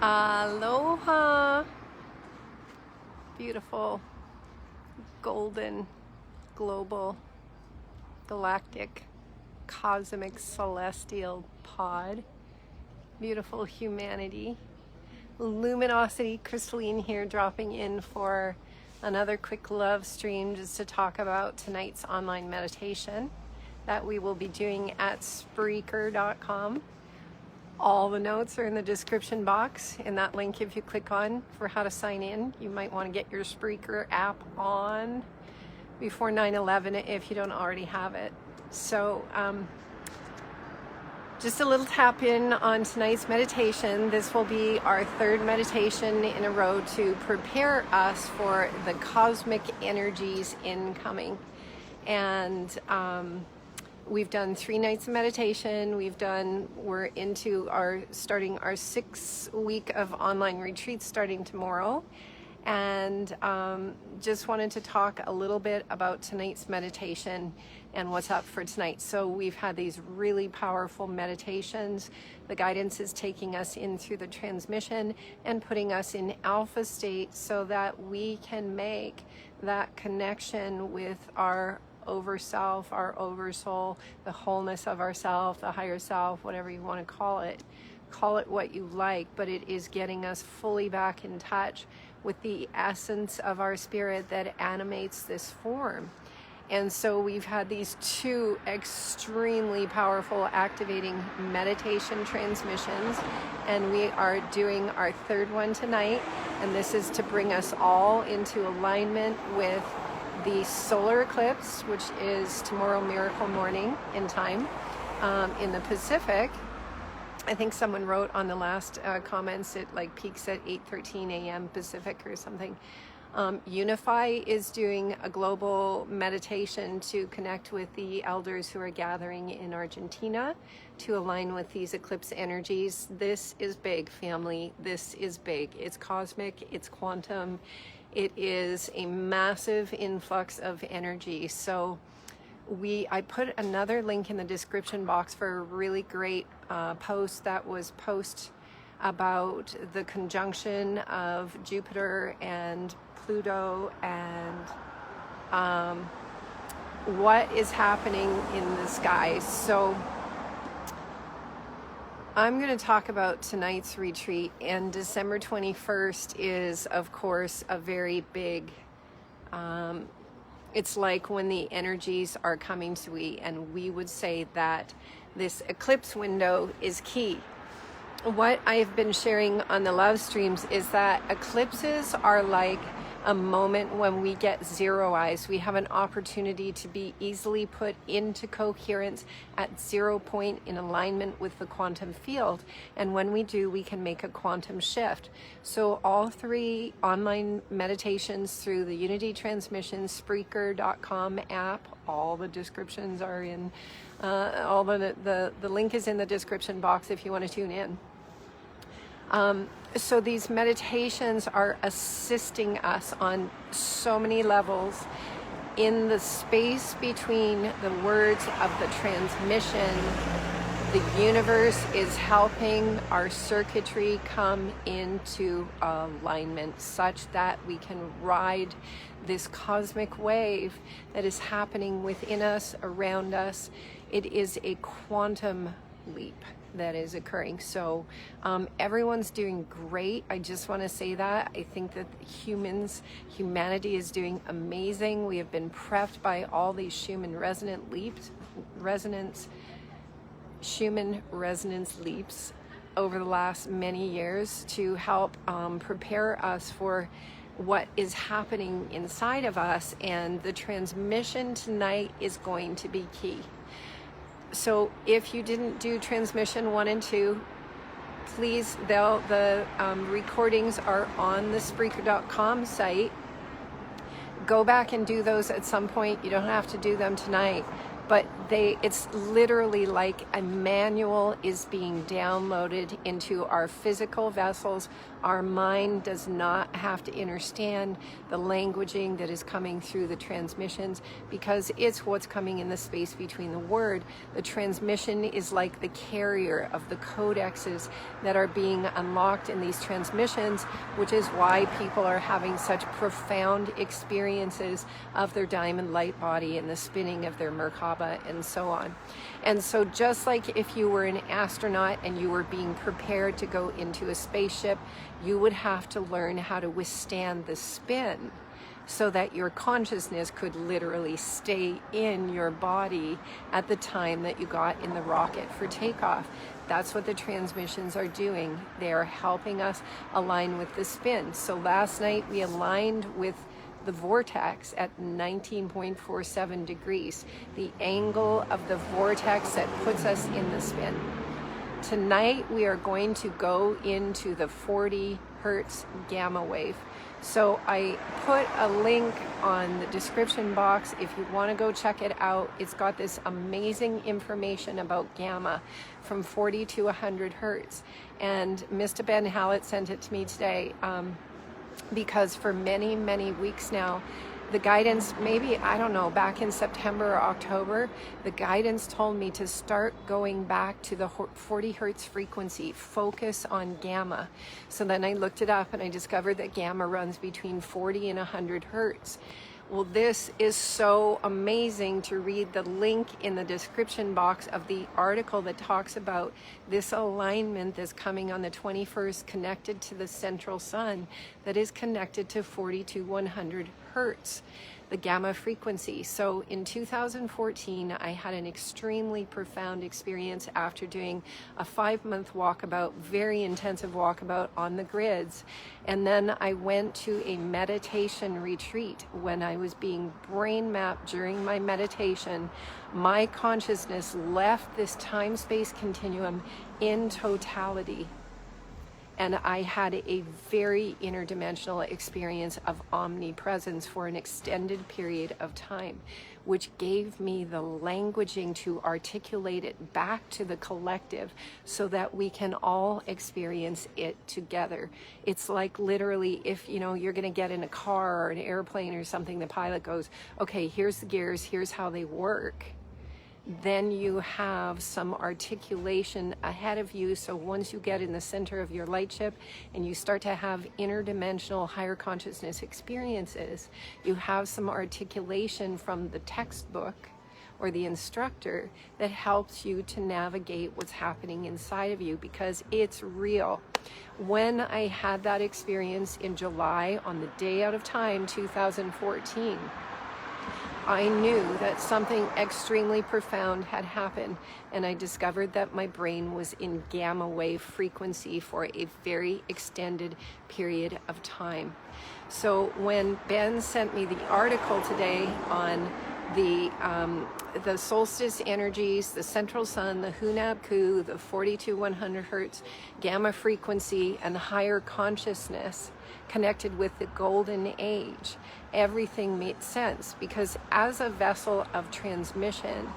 Aloha, beautiful, golden, global, galactic, cosmic, celestial pod, beautiful humanity, luminosity, crystalline here, dropping in for another quick love stream just to talk about tonight's online meditation that we will be doing at Spreaker.com. All the notes are in the description box in that link. If you click on for how to sign in, you might want to get your Spreaker app on before 9/11 if you don't already have it. So just a little tap in on tonight's meditation. This will be our third meditation in a row to prepare us for the cosmic energies incoming. And we've done 3 nights of meditation. We're into starting our 6th week of online retreats starting tomorrow. And just wanted to talk a little bit about tonight's meditation and what's up for tonight. So we've had these really powerful meditations. The guidance is taking us in through the transmission and putting us in alpha state so that we can make that connection with our over-self, our oversoul, the wholeness of ourself, the higher self, whatever you want to call it. Call it what you like, but it is getting us fully back in touch with the essence of our spirit that animates this form. And so we've had these 2 extremely powerful activating meditation transmissions, and we are doing our 3rd one tonight, and this is to bring us all into alignment with the solar eclipse, which is tomorrow, miracle morning in time, in the Pacific. I think someone wrote on the last comments it like peaks at 8:13 a.m. Pacific or something. Unify is doing a global meditation to connect with the elders who are gathering in Argentina to align with these eclipse energies. This is big, family. This is big. It's cosmic, it's quantum. It is a massive influx of energy. So I put another link in the description box for a really great post that was about the conjunction of Jupiter and Pluto and what is happening in the skies. So I'm going to talk about tonight's retreat, and December 21st is, of course, a very big, it's like when the energies are coming to we, and we would say that this eclipse window is key. What I've been sharing on the love streams is that eclipses are like a moment when we get zero eyes. We have an opportunity to be easily put into coherence at 0 point in alignment with the quantum field. And when we do, we can make a quantum shift. So all 3 online meditations through the Unity Transmission, Spreaker.com app, all the descriptions are in, the link is in the description box if you want to tune in. So these meditations are assisting us on so many levels in the space between the words of the transmission. The universe is helping our circuitry come into alignment such that we can ride this cosmic wave that is happening within us, around us. It is a quantum leap that is occurring. So everyone's doing great. I just want to say that. I think that humanity is doing amazing. We have been prepped by all these Schumann resonance leaps over the last many years to help prepare us for what is happening inside of us, and the transmission tonight is going to be key. So if you didn't do transmission 1 and 2, please, the recordings are on the Spreaker.com site. Go back and do those at some point. You don't have to do them tonight, but it's literally like a manual is being downloaded into our physical vessels. Our mind does not have to understand the languaging that is coming through the transmissions, because it's what's coming in the space between the word. The transmission is like the carrier of the codexes that are being unlocked in these transmissions, which is why people are having such profound experiences of their diamond light body and the spinning of their Merkaba and so on. And so just like if you were an astronaut and you were being prepared to go into a spaceship, you would have to learn how to withstand the spin so that your consciousness could literally stay in your body at the time that you got in the rocket for takeoff. That's what the transmissions are doing. They are helping us align with the spin. So last night we aligned with the vortex at 19.47 degrees, the angle of the vortex that puts us in the spin. Tonight we are going to go into the 40 hertz gamma wave. So I put a link on the description box if you want to go check it out. It's got this amazing information about gamma from 40 to 100 hertz. And Mr. Ben Hallett sent it to me today because for many, many weeks now, the guidance, maybe, I don't know, back in September or October, the guidance told me to start going back to the 40 hertz frequency, focus on gamma. So then I looked it up and I discovered that gamma runs between 40 and 100 hertz. Well, this is so amazing to read the link in the description box of the article that talks about this alignment that's coming on the 21st connected to the central sun that is connected to 40 to 100 hertz, the gamma frequency. So in 2014, I had an extremely profound experience after doing a 5-month walkabout, very intensive walkabout on the grids. And then I went to a meditation retreat. When I was being brain mapped during my meditation, my consciousness left this time-space continuum in totality. And I had a very interdimensional experience of omnipresence for an extended period of time, which gave me the languaging to articulate it back to the collective so that we can all experience it together. It's like literally if, you know, you're going to get in a car or an airplane or something, the pilot goes, okay, here's the gears, here's how they work. Then you have some articulation ahead of you. So once you get in the center of your light ship and you start to have interdimensional higher consciousness experiences, you have some articulation from the textbook or the instructor that helps you to navigate what's happening inside of you, because it's real. When I had that experience in July on the day out of time, 2014, I knew that something extremely profound had happened, and I discovered that my brain was in gamma wave frequency for a very extended period of time. So when Ben sent me the article today on the solstice energies, the central sun, the Hunab Ku, the 40 to 100 hertz gamma frequency, and higher consciousness connected with the golden age, everything made sense, because as a vessel of transmission,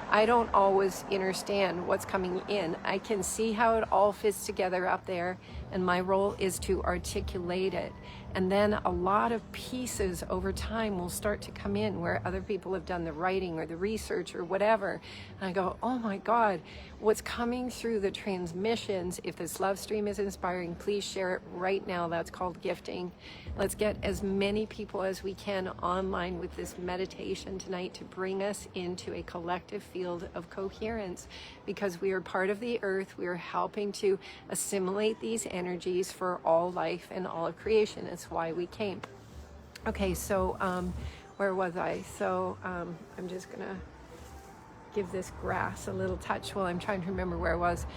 I don't always understand what's coming in. I can see how it all fits together up there, and my role is to articulate it. And then a lot of pieces over time will start to come in where other people have done the writing or the research or whatever. And I go, oh my God, what's coming through the transmissions, if this love stream is inspiring, please share it right now. That's called gifting. Let's get as many people as we can online with this meditation tonight to bring us into a collective field of coherence, because we are part of the earth. We are helping to assimilate these energies for all life and all of creation. It's why we came. Okay, so where was I? So I'm just gonna give this grass a little touch while I'm trying to remember where I was.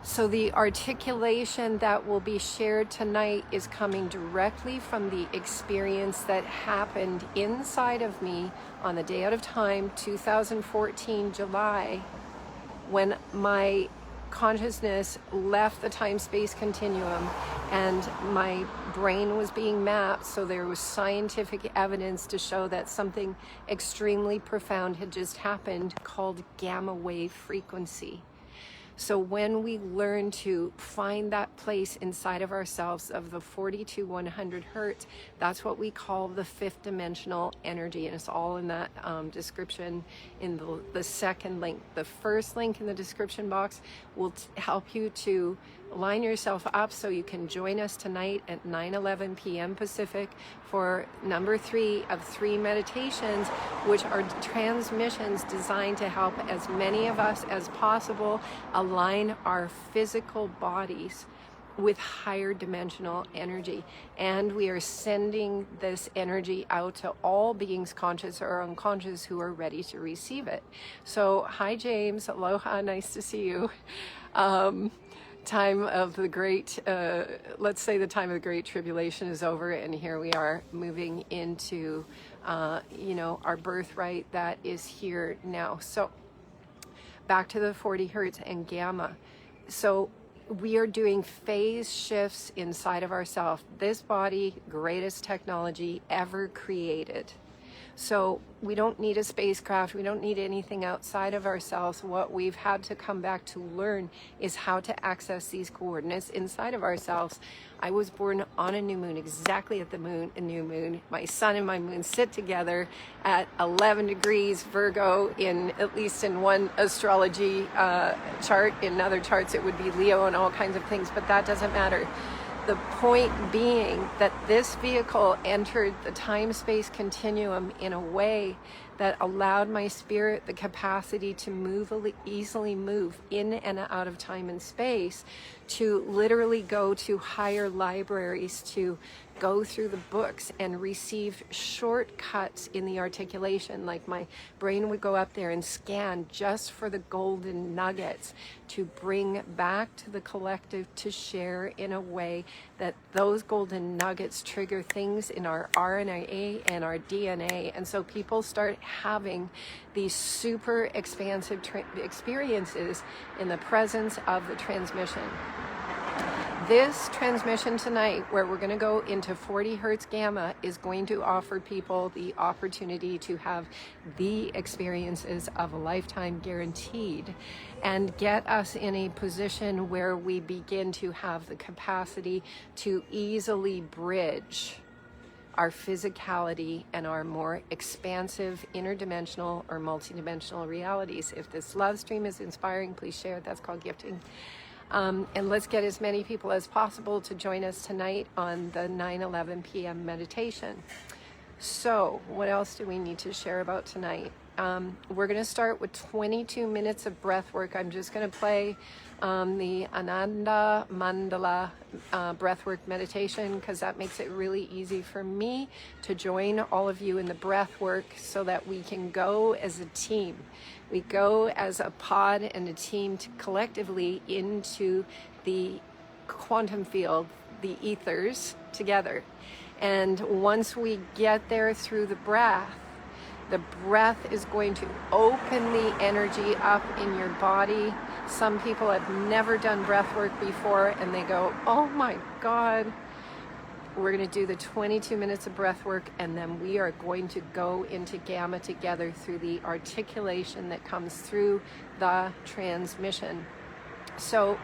So the articulation that will be shared tonight is coming directly from the experience that happened inside of me on the day out of time, 2014 July, when my consciousness left the time-space continuum and my brain was being mapped, so there was scientific evidence to show that something extremely profound had just happened called gamma wave frequency. So when we learn to find that place inside of ourselves of the 40 to 100 hertz, that's what we call the fifth dimensional energy. And it's all in that description in the second link. The first link in the description box will help you to line yourself up so you can join us tonight at 9:11 p.m. Pacific for number 3 of 3 meditations, which are transmissions designed to help as many of us as possible align our physical bodies with higher dimensional energy. And we are sending this energy out to all beings, conscious or unconscious, who are ready to receive it. So hi James, aloha, nice to see you. Time of the great, let's say the time of the great tribulation is over, and here we are moving into, our birthright that is here now. So back to the 40 hertz and gamma. So we are doing phase shifts inside of ourselves. This body, greatest technology ever created. So we don't need a spacecraft. We don't need anything outside of ourselves. What we've had to come back to learn is how to access these coordinates inside of ourselves. I was born on a new moon, exactly at the new moon. My sun and my moon sit together at 11 degrees Virgo at least in one astrology chart. In other charts, it would be Leo and all kinds of things, but that doesn't matter. The point being that this vehicle entered the time-space continuum in a way that allowed my spirit the capacity to easily move in and out of time and space, to literally go to higher libraries, to go through the books and receive shortcuts in the articulation. Like my brain would go up there and scan just for the golden nuggets to bring back to the collective to share in a way that those golden nuggets trigger things in our RNA and our DNA. And so people start having these super expansive experiences in the presence of the transmission. This transmission tonight, where we're going to go into 40 hertz gamma, is going to offer people the opportunity to have the experiences of a lifetime guaranteed, and get us in a position where we begin to have the capacity to easily bridge our physicality and our more expansive interdimensional or multidimensional realities. If this love stream is inspiring, please share it. That's called gifting. And let's get as many people as possible to join us tonight on the 9:11 p.m. meditation. So what else do we need to share about tonight? We're going to start with 22 minutes of breath work. I'm just going to play the Ananda Mandala breathwork meditation, because that makes it really easy for me to join all of you in the breath work so that we can go as a team. We go as a pod and a team collectively into the quantum field, the ethers, together. And once we get there through the breath is going to open the energy up in your body. Some people have never done breath work before and they go, oh my God. We're going to do the 22 minutes of breath work, and then we are going to go into gamma together through the articulation that comes through the transmission. So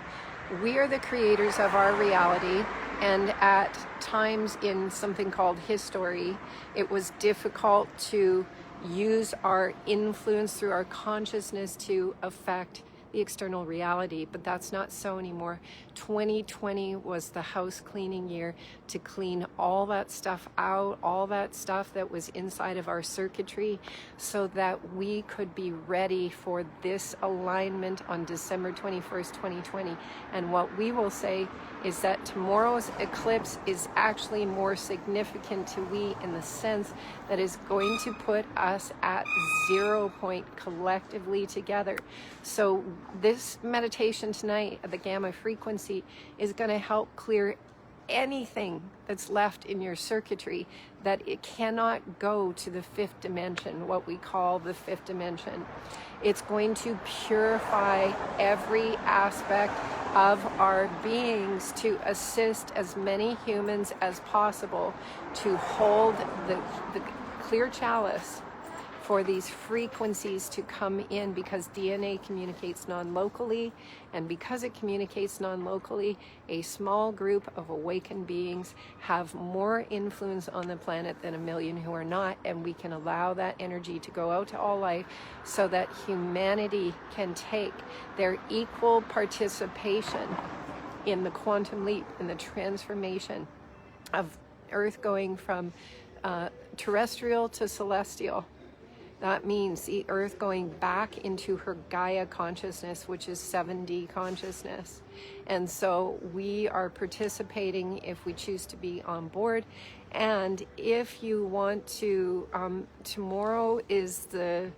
we are the creators of our reality, and at times in something called history, it was difficult to use our influence through our consciousness to affect the external reality, but that's not so anymore. 2020 was the house cleaning year to clean all that stuff out, all that stuff that was inside of our circuitry, so that we could be ready for this alignment on December 21st, 2020. And what we will say is that tomorrow's eclipse is actually more significant to we in the sense that is going to put us at 0 point collectively together. So this meditation tonight at the gamma frequency is going to help clear anything that's left in your circuitry that it cannot go to the fifth dimension, what we call the fifth dimension. It's going to purify every aspect of our beings to assist as many humans as possible to hold the clear chalice for these frequencies to come in, because DNA communicates non-locally, and because it communicates non-locally, a small group of awakened beings have more influence on the planet than a million who are not, and we can allow that energy to go out to all life so that humanity can take their equal participation in the quantum leap, in the transformation of Earth going from terrestrial to celestial. That means the Earth going back into her Gaia consciousness, which is 7D consciousness. And so we are participating if we choose to be on board. And if you want to, tomorrow is the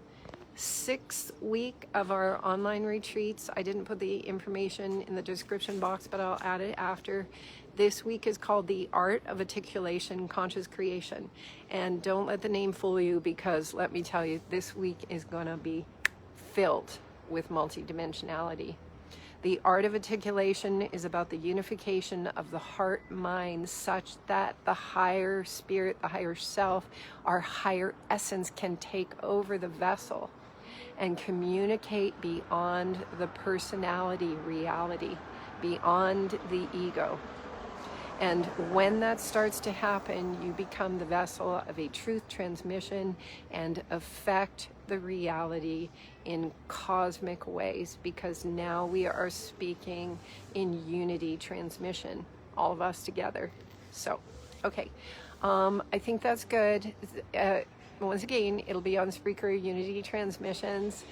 6th week of our online retreats. I didn't put the information in the description box, but I'll add it after. This week is called The Art of Articulation, Conscious Creation. And don't let the name fool you, because let me tell you, this week is going to be filled with multidimensionality. The art of articulation is about the unification of the heart mind, such that the higher spirit, the higher self, our higher essence can take over the vessel and communicate beyond the personality reality, beyond the ego. And when that starts to happen, you become the vessel of a truth transmission and affect the reality in cosmic ways, because now we are speaking in unity transmission, all of us together. So, okay, I think that's good. Once again, it'll be on Spreaker Unity Transmissions.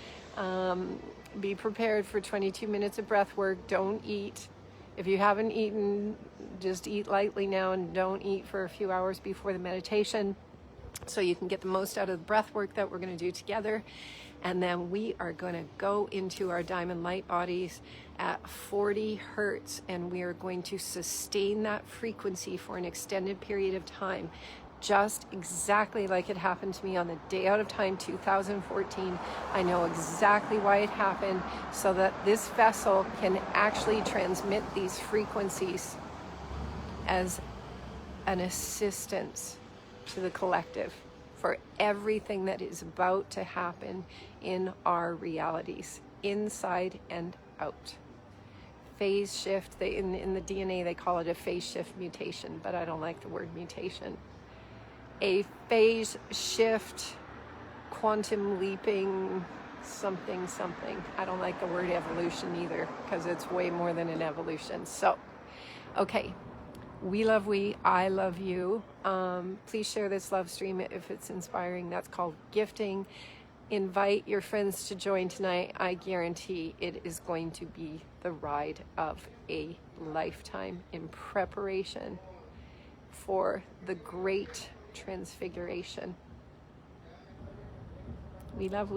Be prepared for 22 minutes of breath work. Don't eat. If you haven't eaten, just eat lightly now, and don't eat for a few hours before the meditation so you can get the most out of the breath work that we're going to do together. And then we are going to go into our diamond light bodies at 40 hertz, and we are going to sustain that frequency for an extended period of time, just exactly like it happened to me on the day out of time 2014. I know exactly why it happened, so that this vessel can actually transmit these frequencies as an assistance to the collective for everything that is about to happen in our realities, inside and out. Phase shift, in the DNA they call it a phase shift mutation, but I don't like the word mutation. A phase shift, quantum leaping, something. I don't like the word evolution either, because it's way more than an evolution. So, okay, I love you. Please share this love stream if it's inspiring. That's called gifting. Invite your friends to join tonight. I guarantee it is going to be the ride of a lifetime in preparation for the great transfiguration. We love.